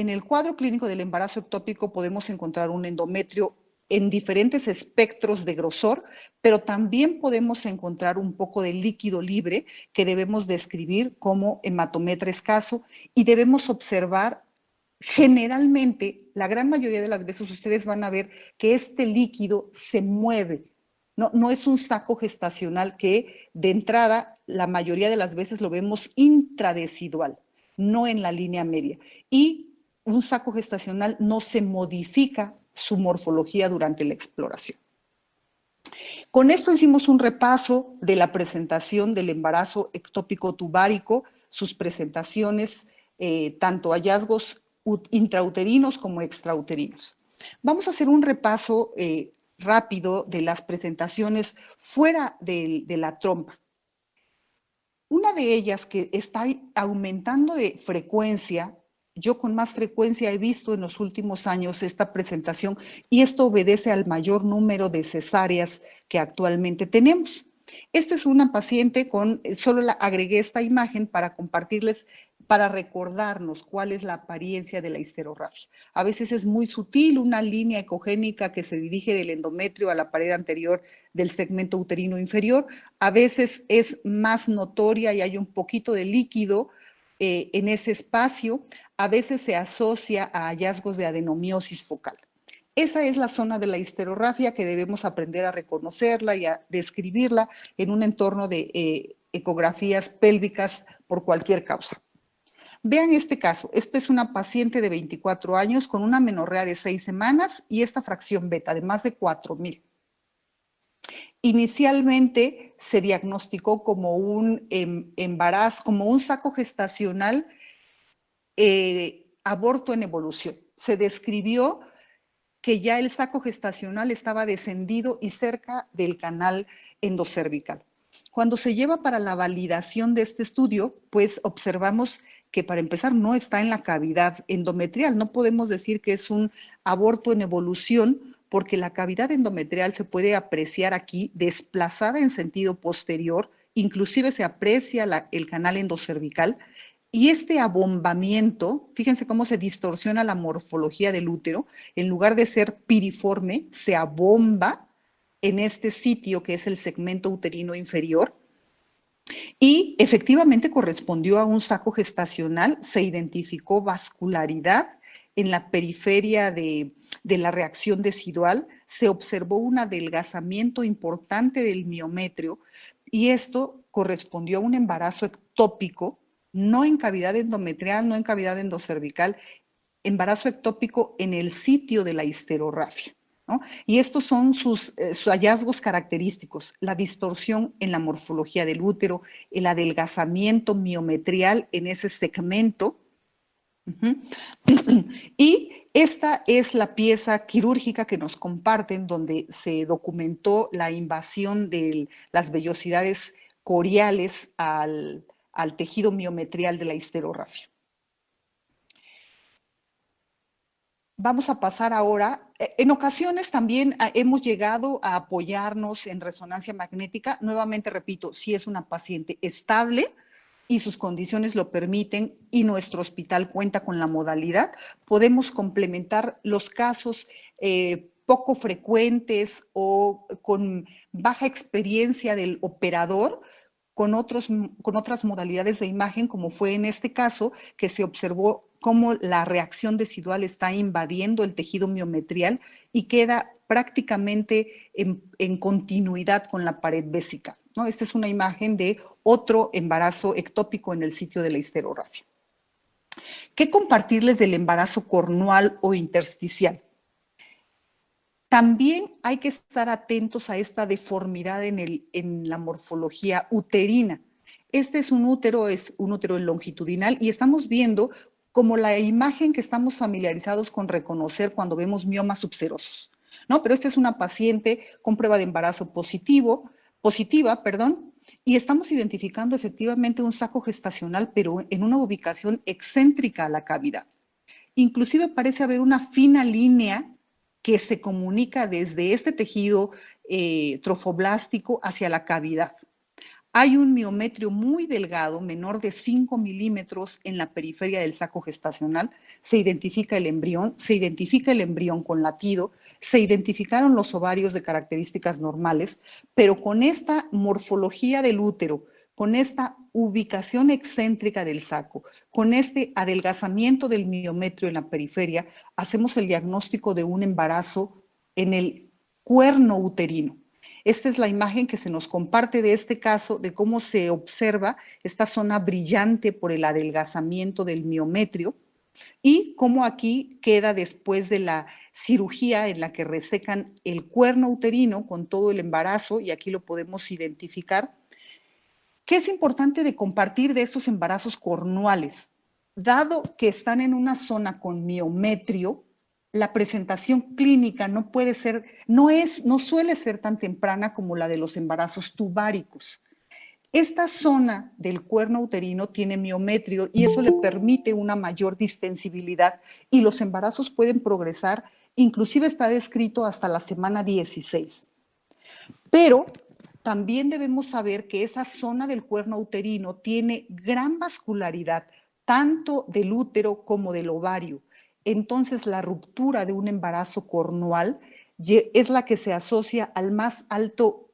el cuadro clínico del embarazo ectópico podemos encontrar un endometrio en diferentes espectros de grosor, pero también podemos encontrar un poco de líquido libre que debemos describir como hematometra escaso, y debemos observar generalmente, la gran mayoría de las veces ustedes van a ver que este líquido se mueve. No es un saco gestacional que de entrada la mayoría de las veces lo vemos intradecidual, no en la línea media. Y un saco gestacional no se modifica su morfología durante la exploración. Con esto hicimos un repaso de la presentación del embarazo ectópico tubárico, sus presentaciones, tanto hallazgos intrauterinos como extrauterinos. Vamos a hacer un repaso rápido de las presentaciones fuera de la trompa. Una de ellas que está aumentando de frecuencia, yo con más frecuencia he visto en los últimos años esta presentación, y esto obedece al mayor número de cesáreas que actualmente tenemos. Esta es una paciente solo agregué esta imagen para compartirles, para recordarnos cuál es la apariencia de la histerorrafia. A veces es muy sutil, una línea ecogénica que se dirige del endometrio a la pared anterior del segmento uterino inferior. A veces es más notoria y hay un poquito de líquido en ese espacio. A veces se asocia a hallazgos de adenomiosis focal. Esa es la zona de la histerorrafia que debemos aprender a reconocerla y a describirla en un entorno de ecografías pélvicas por cualquier causa. Vean este caso. Esta es una paciente de 24 años con una amenorrea de 6 semanas y esta fracción beta de más de 4,000. Inicialmente se diagnosticó como un embarazo, como un saco gestacional, aborto en evolución. Se describió que ya el saco gestacional estaba descendido y cerca del canal endocervical. Cuando se lleva para la validación de este estudio, pues observamos que para empezar no está en la cavidad endometrial. No podemos decir que es un aborto en evolución porque la cavidad endometrial se puede apreciar aquí desplazada en sentido posterior, inclusive se aprecia el canal endocervical. Y este abombamiento, fíjense cómo se distorsiona la morfología del útero, en lugar de ser piriforme, se abomba en este sitio que es el segmento uterino inferior y efectivamente correspondió a un saco gestacional, se identificó vascularidad en la periferia de la reacción decidual, se observó un adelgazamiento importante del miometrio y esto correspondió a un embarazo ectópico, no en cavidad endometrial, no en cavidad endocervical, embarazo ectópico en el sitio de la histerorrafia, ¿no? Y estos son sus hallazgos característicos: la distorsión en la morfología del útero, el adelgazamiento miometrial en ese segmento. Y esta es la pieza quirúrgica que nos comparten, donde se documentó la invasión de las vellosidades coriales al tejido miometrial de la histerorrafia. Vamos a pasar ahora. En ocasiones también hemos llegado a apoyarnos en resonancia magnética. Nuevamente repito, si es una paciente estable y sus condiciones lo permiten y nuestro hospital cuenta con la modalidad, podemos complementar los casos poco frecuentes o con baja experiencia del operador con otras modalidades de imagen, como fue en este caso, que se observó cómo la reacción decidual está invadiendo el tejido miometrial y queda prácticamente en continuidad con la pared vésica, ¿no? Esta es una imagen de otro embarazo ectópico en el sitio de la histerorrafia. ¿Qué compartirles del embarazo cornual o intersticial? También hay que estar atentos a esta deformidad en la morfología uterina. Este es un útero longitudinal y estamos viendo como la imagen que estamos familiarizados con reconocer cuando vemos miomas subserosos, ¿no? Pero esta es una paciente con prueba de embarazo positiva, y estamos identificando efectivamente un saco gestacional, pero en una ubicación excéntrica a la cavidad. Inclusive parece haber una fina línea que se comunica desde este tejido trofoblástico hacia la cavidad. Hay un miometrio muy delgado, menor de 5 milímetros en la periferia del saco gestacional. Se identifica el embrión con latido, se identificaron los ovarios de características normales, pero con esta morfología del útero, con esta ubicación excéntrica del saco, con este adelgazamiento del miometrio en la periferia, hacemos el diagnóstico de un embarazo en el cuerno uterino. Esta es la imagen que se nos comparte de este caso, de cómo se observa esta zona brillante por el adelgazamiento del miometrio y cómo aquí queda después de la cirugía en la que resecan el cuerno uterino con todo el embarazo, y aquí lo podemos identificar. ¿Qué es importante de compartir de estos embarazos cornuales? Dado que están en una zona con miometrio, la presentación clínica no suele ser tan temprana como la de los embarazos tubáricos. Esta zona del cuerno uterino tiene miometrio y eso le permite una mayor distensibilidad y los embarazos pueden progresar, inclusive está descrito hasta la semana 16. Pero también debemos saber que esa zona del cuerno uterino tiene gran vascularidad, tanto del útero como del ovario. Entonces, la ruptura de un embarazo cornual es la que se asocia al más alto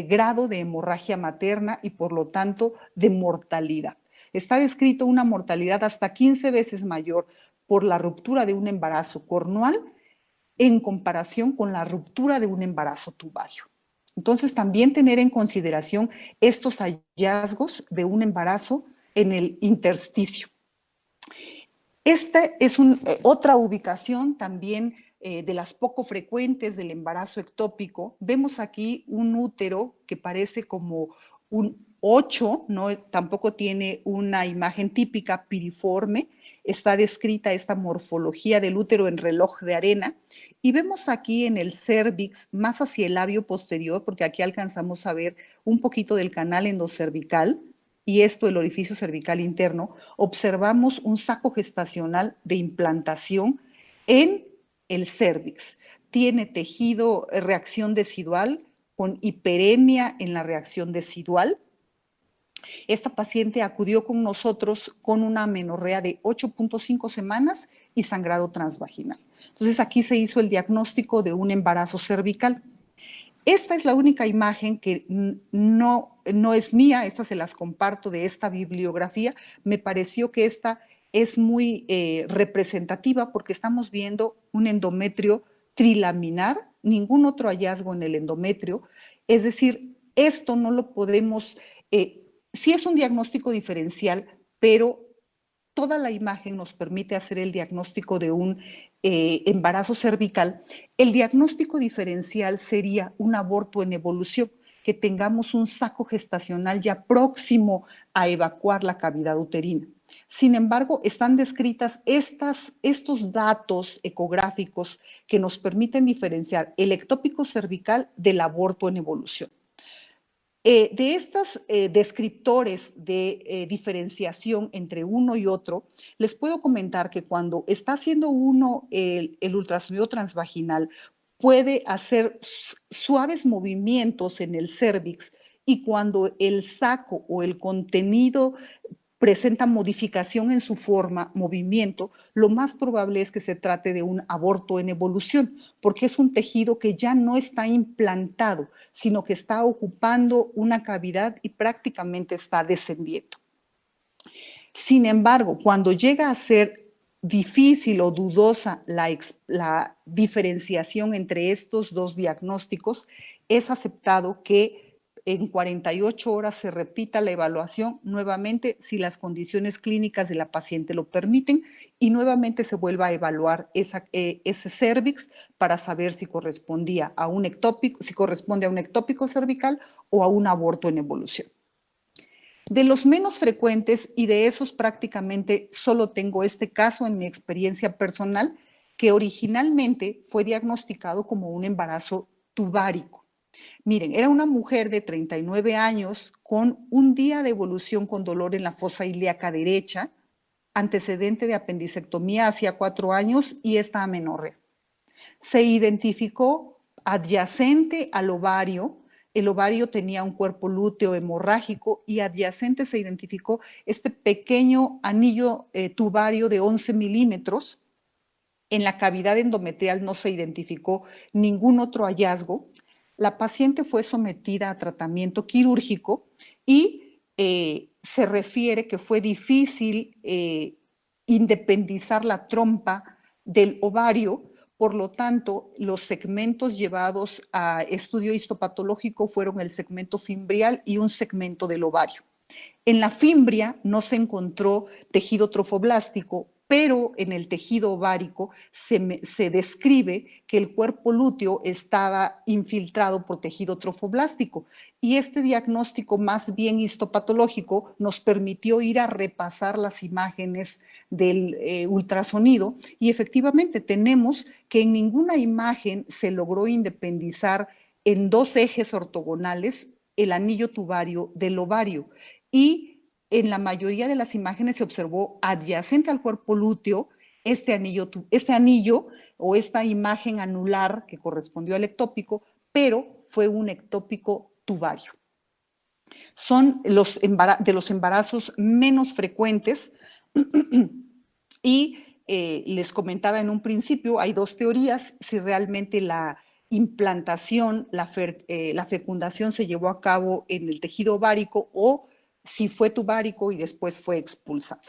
grado de hemorragia materna y, por lo tanto, de mortalidad. Está descrito una mortalidad hasta 15 veces mayor por la ruptura de un embarazo cornual en comparación con la ruptura de un embarazo tubario. Entonces, también tener en consideración estos hallazgos de un embarazo en el intersticio. Esta es otra ubicación también de las poco frecuentes del embarazo ectópico. Vemos aquí un útero que parece como un 8, no, tampoco tiene una imagen típica piriforme, está descrita esta morfología del útero en reloj de arena y vemos aquí en el cérvix, más hacia el labio posterior, porque aquí alcanzamos a ver un poquito del canal endocervical y esto el orificio cervical interno, observamos un saco gestacional de implantación en el cérvix. Tiene tejido, reacción decidual con hiperemia en la reacción decidual. Esta paciente acudió con nosotros con una amenorrea de 8.5 semanas y sangrado transvaginal. Entonces aquí se hizo el diagnóstico de un embarazo cervical. Esta es la única imagen que no es mía, esta se las comparto de esta bibliografía. Me pareció que esta es muy representativa porque estamos viendo un endometrio trilaminar, ningún otro hallazgo en el endometrio. Es decir, esto no lo podemos, sí es un diagnóstico diferencial, pero toda la imagen nos permite hacer el diagnóstico de un embarazo cervical. El diagnóstico diferencial sería un aborto en evolución, que tengamos un saco gestacional ya próximo a evacuar la cavidad uterina. Sin embargo, están descritas estos datos ecográficos que nos permiten diferenciar el ectópico cervical del aborto en evolución. De estos descriptores de diferenciación entre uno y otro, les puedo comentar que cuando está haciendo uno el ultrasonido transvaginal, puede hacer suaves movimientos en el cérvix y cuando el saco o el contenido presenta modificación en su forma, movimiento, lo más probable es que se trate de un aborto en evolución, porque es un tejido que ya no está implantado, sino que está ocupando una cavidad y prácticamente está descendiendo. Sin embargo, cuando llega a ser difícil o dudosa la diferenciación entre estos dos diagnósticos, es aceptado que en 48 horas se repita la evaluación nuevamente si las condiciones clínicas de la paciente lo permiten y nuevamente se vuelva a evaluar ese cérvix para saber si correspondía a un ectópico, si corresponde a un ectópico cervical o a un aborto en evolución. De los menos frecuentes, y de esos prácticamente solo tengo este caso en mi experiencia personal, que originalmente fue diagnosticado como un embarazo tubárico. Miren, era una mujer de 39 años con un día de evolución con dolor en la fosa ilíaca derecha, antecedente de apendicectomía hacía 4 años y esta amenorrea. Se identificó adyacente al ovario. El ovario tenía un cuerpo lúteo hemorrágico y adyacente se identificó este pequeño anillo tubario de 11 milímetros. En la cavidad endometrial no se identificó ningún otro hallazgo. La paciente fue sometida a tratamiento quirúrgico y se refiere que fue difícil independizar la trompa del ovario. Por lo tanto, los segmentos llevados a estudio histopatológico fueron el segmento fimbrial y un segmento del ovario. En la fimbria no se encontró tejido trofoblástico, pero en el tejido ovárico se describe que el cuerpo lúteo estaba infiltrado por tejido trofoblástico y este diagnóstico más bien histopatológico nos permitió ir a repasar las imágenes del ultrasonido y efectivamente tenemos que en ninguna imagen se logró independizar en dos ejes ortogonales el anillo tubario del ovario y en la mayoría de las imágenes se observó adyacente al cuerpo lúteo este anillo o esta imagen anular que correspondió al ectópico, pero fue un ectópico tubario. Son de los embarazos menos frecuentes y les comentaba en un principio, hay dos teorías, si realmente la implantación, la fecundación se llevó a cabo en el tejido ovárico o si fue tubárico y después fue expulsado.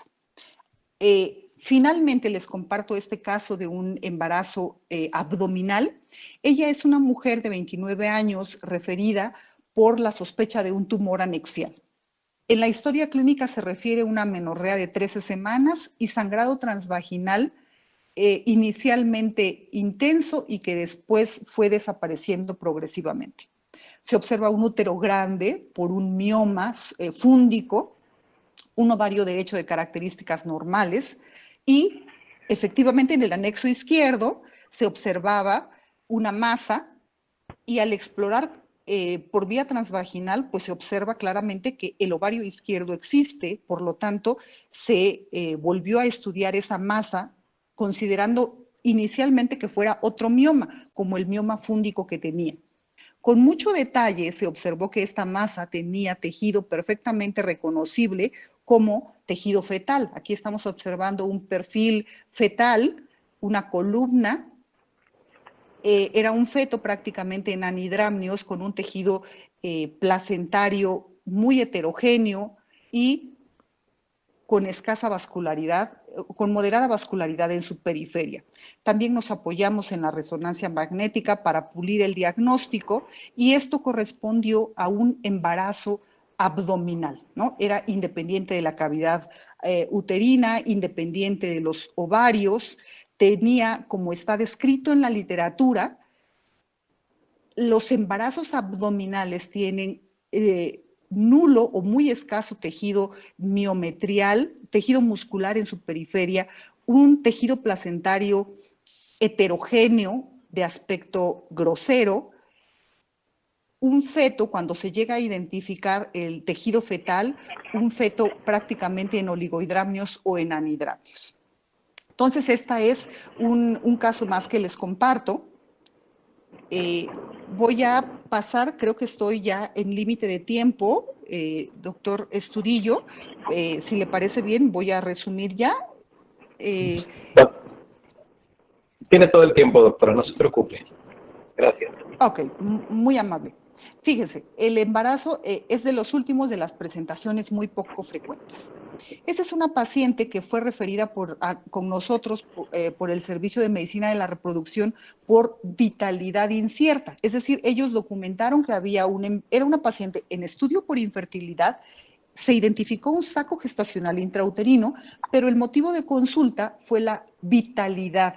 Finalmente les comparto este caso de un embarazo abdominal. Ella es una mujer de 29 años referida por la sospecha de un tumor anexial. En la historia clínica se refiere a una amenorrea de 13 semanas y sangrado transvaginal inicialmente intenso y que después fue desapareciendo progresivamente. Se observa un útero grande por un mioma fúndico, un ovario derecho de características normales y efectivamente en el anexo izquierdo se observaba una masa y al explorar por vía transvaginal, pues se observa claramente que el ovario izquierdo existe, por lo tanto, se volvió a estudiar esa masa considerando inicialmente que fuera otro mioma, como el mioma fúndico que tenía. Con mucho detalle se observó que esta masa tenía tejido perfectamente reconocible como tejido fetal. Aquí estamos observando un perfil fetal, una columna. Era un feto prácticamente en anidramnios con un tejido placentario muy heterogéneo y con escasa vascularidad, con moderada vascularidad en su periferia. También nos apoyamos en la resonancia magnética para pulir el diagnóstico y esto correspondió a un embarazo abdominal, ¿no? Era independiente de la cavidad uterina, independiente de los ovarios, tenía, como está descrito en la literatura, los embarazos abdominales tienen nulo o muy escaso tejido miometrial, tejido muscular en su periferia, un tejido placentario heterogéneo de aspecto grosero. Un feto, cuando se llega a identificar el tejido fetal, un feto prácticamente en oligohidramnios o en anidramnios. Entonces, este es un caso más que les comparto. Voy a pasar, creo que estoy ya en límite de tiempo, doctor Estudillo, si le parece bien, voy a resumir ya. Tiene todo el tiempo, doctora, no se preocupe. Gracias. Ok, muy amable. Fíjense, el embarazo es de los últimos de las presentaciones muy poco frecuentes. Esta es una paciente que fue referida con nosotros por el Servicio de Medicina de la Reproducción por vitalidad incierta. Es decir, ellos documentaron que era una paciente en estudio por infertilidad, se identificó un saco gestacional intrauterino, pero el motivo de consulta fue la vitalidad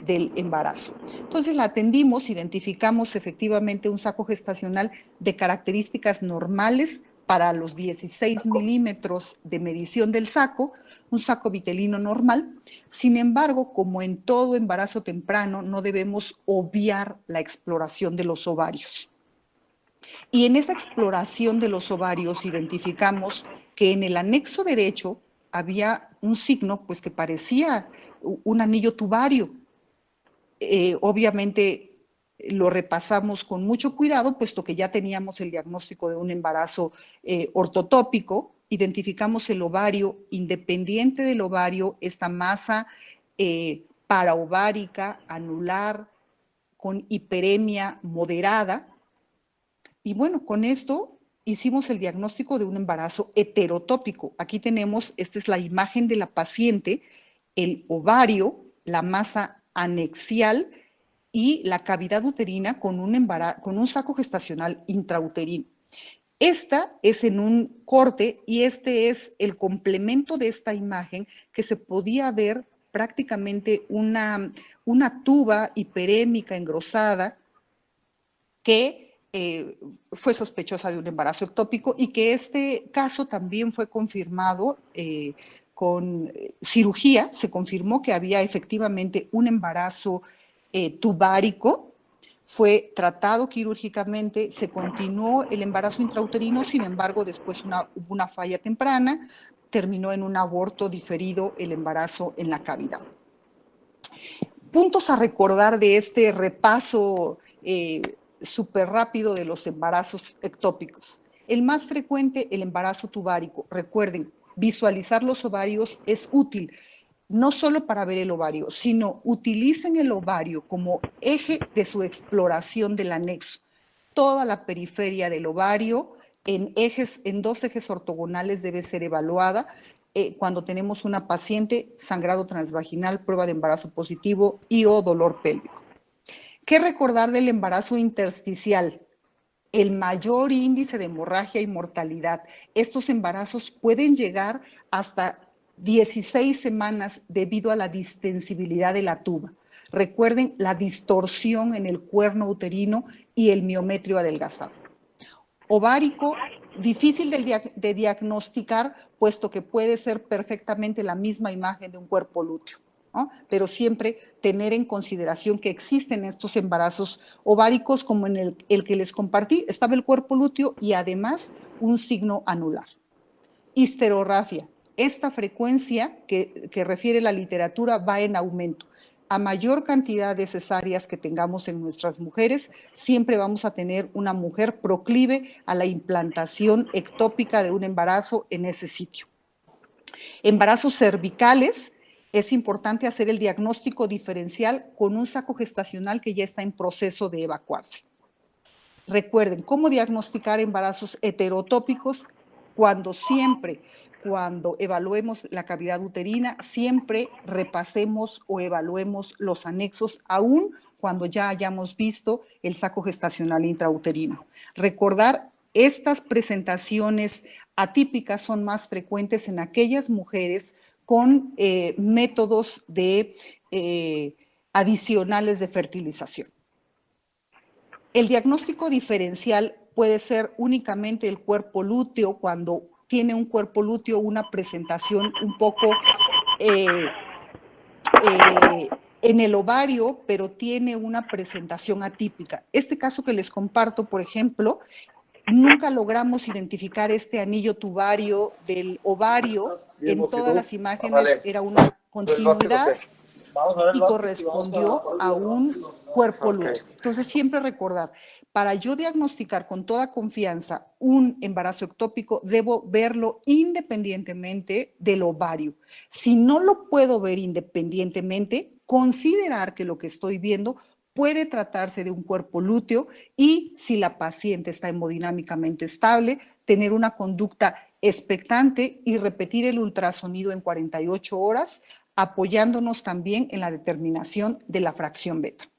del embarazo. Entonces la atendimos, identificamos efectivamente un saco gestacional de características normales para los 16 milímetros de medición del saco, un saco vitelino normal. Sin embargo, como en todo embarazo temprano, no debemos obviar la exploración de los ovarios. Y en esa exploración de los ovarios identificamos que en el anexo derecho había un signo pues, que parecía un anillo tubario. Obviamente lo repasamos con mucho cuidado, puesto que ya teníamos el diagnóstico de un embarazo ortotópico, identificamos el ovario, independiente del ovario, esta masa paraovárica, anular, con hiperemia moderada, y bueno, con esto hicimos el diagnóstico de un embarazo heterotópico. Aquí tenemos, esta es la imagen de la paciente, el ovario, la masa anexial y la cavidad uterina con un saco gestacional intrauterino. Esta es en un corte y este es el complemento de esta imagen que se podía ver prácticamente una tuba hiperémica engrosada que fue sospechosa de un embarazo ectópico y que este caso también fue confirmado con cirugía, se confirmó que había efectivamente un embarazo tubárico, fue tratado quirúrgicamente, se continuó el embarazo intrauterino, sin embargo después hubo una falla temprana, terminó en un aborto diferido el embarazo en la cavidad. Puntos a recordar de este repaso súper rápido de los embarazos ectópicos. El más frecuente, el embarazo tubárico. Recuerden, visualizar los ovarios es útil, no solo para ver el ovario, sino utilicen el ovario como eje de su exploración del anexo. Toda la periferia del ovario en 2 ejes ortogonales debe ser evaluada cuando tenemos una paciente, sangrado transvaginal, prueba de embarazo positivo y o dolor pélvico. ¿Qué recordar del embarazo intersticial? El mayor índice de hemorragia y mortalidad. Estos embarazos pueden llegar hasta 16 semanas debido a la distensibilidad de la tuba. Recuerden la distorsión en el cuerno uterino y el miometrio adelgazado. Ovárico, difícil de diagnosticar, puesto que puede ser perfectamente la misma imagen de un cuerpo lúteo, ¿no? Pero siempre tener en consideración que existen estos embarazos ováricos, como en el que les compartí, estaba el cuerpo lúteo y además un signo anular. Histerografía. Esta frecuencia que refiere la literatura va en aumento. A mayor cantidad de cesáreas que tengamos en nuestras mujeres, siempre vamos a tener una mujer proclive a la implantación ectópica de un embarazo en ese sitio. Embarazos cervicales, es importante hacer el diagnóstico diferencial con un saco gestacional que ya está en proceso de evacuarse. Recuerden, ¿cómo diagnosticar embarazos heterotópicos? Cuando evaluemos la cavidad uterina, siempre repasemos o evaluemos los anexos, aún cuando ya hayamos visto el saco gestacional intrauterino. Recordar, estas presentaciones atípicas son más frecuentes en aquellas mujeres con métodos adicionales de fertilización. El diagnóstico diferencial puede ser únicamente el cuerpo lúteo, cuando tiene un cuerpo lúteo una presentación un poco en el ovario, pero tiene una presentación atípica. Este caso que les comparto, por ejemplo, nunca logramos identificar este anillo tubario del ovario. En todas las imágenes era una continuidad y correspondió a un cuerpo lúteo. Entonces, siempre recordar, para yo diagnosticar con toda confianza un embarazo ectópico, debo verlo independientemente del ovario. Si no lo puedo ver independientemente, considerar que lo que estoy viendo puede tratarse de un cuerpo lúteo y, si la paciente está hemodinámicamente estable, tener una conducta expectante y repetir el ultrasonido en 48 horas, apoyándonos también en la determinación de la fracción beta.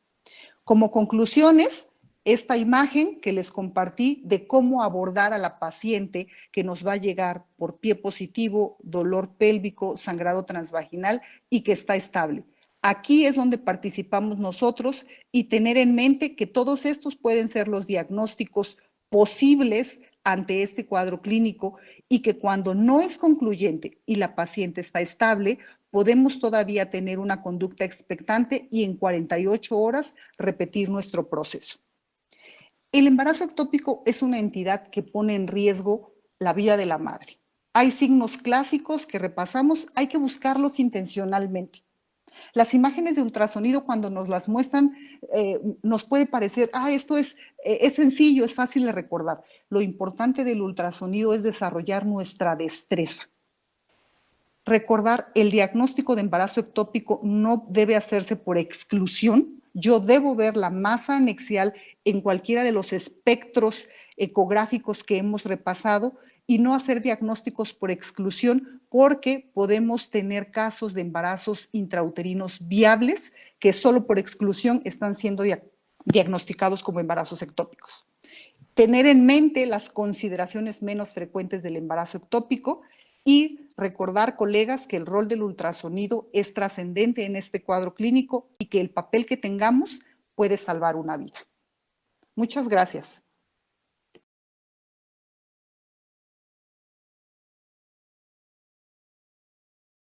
Como conclusiones, esta imagen que les compartí de cómo abordar a la paciente que nos va a llegar por pie positivo, dolor pélvico, sangrado transvaginal y que está estable. Aquí es donde participamos nosotros y tener en mente que todos estos pueden ser los diagnósticos posibles ante este cuadro clínico y que cuando no es concluyente y la paciente está estable, podemos todavía tener una conducta expectante y en 48 horas repetir nuestro proceso. El embarazo ectópico es una entidad que pone en riesgo la vida de la madre. Hay signos clásicos que repasamos, hay que buscarlos intencionalmente. Las imágenes de ultrasonido, cuando nos las muestran, nos puede parecer, esto es sencillo, es fácil de recordar. Lo importante del ultrasonido es desarrollar nuestra destreza. Recordar, el diagnóstico de embarazo ectópico no debe hacerse por exclusión. Yo debo ver la masa anexial en cualquiera de los espectros ecográficos que hemos repasado y no hacer diagnósticos por exclusión, porque podemos tener casos de embarazos intrauterinos viables que solo por exclusión están siendo diagnosticados como embarazos ectópicos. Tener en mente las consideraciones menos frecuentes del embarazo ectópico y recordar, colegas, que el rol del ultrasonido es trascendente en este cuadro clínico y que el papel que tengamos puede salvar una vida. Muchas gracias.